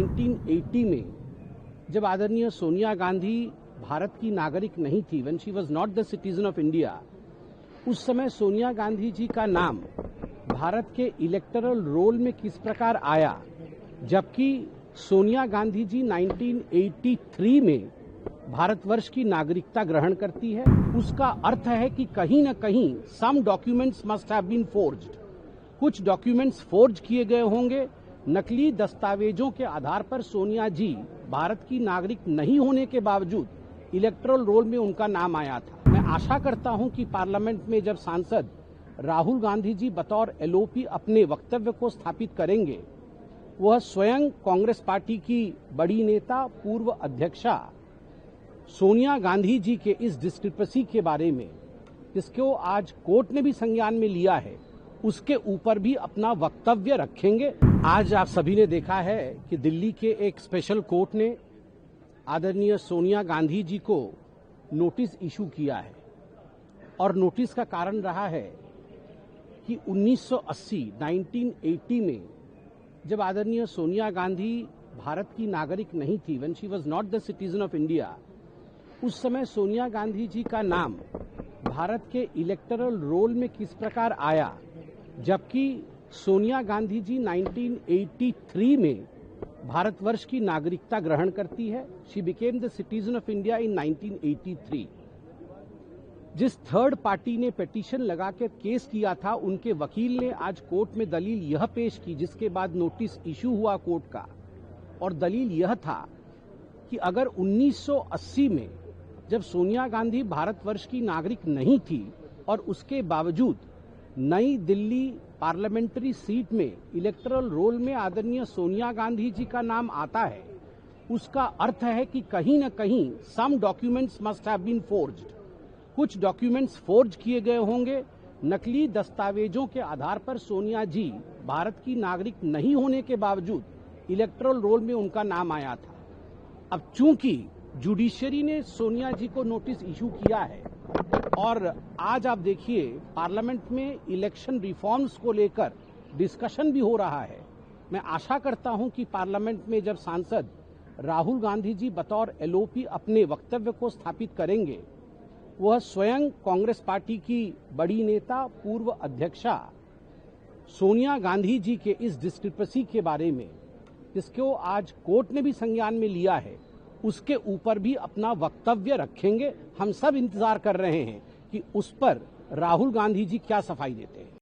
1980 में जब आदरणीय सोनिया गांधी भारत की नागरिक नहीं थी, when she was not the citizen of India, उस समय सोनिया गांधी जी का नाम भारत के इलेक्टरल रोल में किस प्रकार आया, जबकि सोनिया गांधी जी 1983 में भारतवर्ष की नागरिकता ग्रहण करती है। उसका अर्थ है कि कहीं न कहीं some documents must have been forged. कुछ डॉक्यूमेंट्स फोर्ज किए गए होंगे। नकली दस्तावेजों के आधार पर सोनिया जी भारत की नागरिक नहीं होने के बावजूद इलेक्टोरल रोल में उनका नाम आया था। मैं आशा करता हूं कि पार्लियामेंट में जब सांसद राहुल गांधी जी बतौर एलओपी अपने वक्तव्य को स्थापित करेंगे, वह स्वयं कांग्रेस पार्टी की बड़ी नेता पूर्व अध्यक्षा सोनिया गांधी जी के इस डिस्क्रिपेंसी के बारे में, जिसको आज कोर्ट ने भी संज्ञान में लिया है, उसके ऊपर भी अपना वक्तव्य रखेंगे। आज आप सभी ने देखा है कि दिल्ली के एक स्पेशल कोर्ट ने आदरणीय सोनिया गांधी जी को नोटिस इशू किया है और नोटिस का कारण रहा है कि 1980 में जब आदरणीय सोनिया गांधी भारत की नागरिक नहीं थी, when she was not the citizen of India, उस समय सोनिया गांधी जी का नाम भारत के इलेक्टरल रोल में किस प्रकार आया, जबकि सोनिया गांधी जी 1983 में भारतवर्ष की नागरिकता ग्रहण करती है। She became the citizen of India in 1983। जिस थर्ड पार्टी ने पिटीशन लगा के केस किया था, उनके वकील ने आज कोर्ट में दलील यह पेश की, जिसके बाद नोटिस इशू हुआ कोर्ट का, और दलील यह था कि अगर 1980 में जब सोनिया गांधी भारतवर्ष की नागरिक नहीं थी और उसके बावजूद नई दिल्ली पार्लियामेंट्री सीट में इलेक्टोरल रोल में आदरणीय सोनिया गांधी जी का नाम आता है, उसका अर्थ है कि कहीं न कहीं some documents must have been forged. कुछ डॉक्यूमेंट्स फोर्ज किए गए होंगे। नकली दस्तावेजों के आधार पर सोनिया जी भारत की नागरिक नहीं होने के बावजूद इलेक्टोरल रोल में उनका नाम आया था। अब चूंकि जुडिशरी ने सोनिया जी को नोटिस इशू किया है और आज आप देखिए पार्लियामेंट में इलेक्शन रिफॉर्म्स को लेकर डिस्कशन भी हो रहा है, मैं आशा करता हूं कि पार्लियामेंट में जब सांसद राहुल गांधी जी बतौर एलओपी अपने वक्तव्य को स्थापित करेंगे, वह स्वयं कांग्रेस पार्टी की बड़ी नेता पूर्व अध्यक्षा सोनिया गांधी जी के इस डिस्क्रिपेंसी के बारे में, जिसको आज कोर्ट ने भी संज्ञान में लिया है, उसके ऊपर भी अपना वक्तव्य रखेंगे। हम सब इंतजार कर रहे हैं कि उस पर राहुल गांधी जी क्या सफाई देते हैं।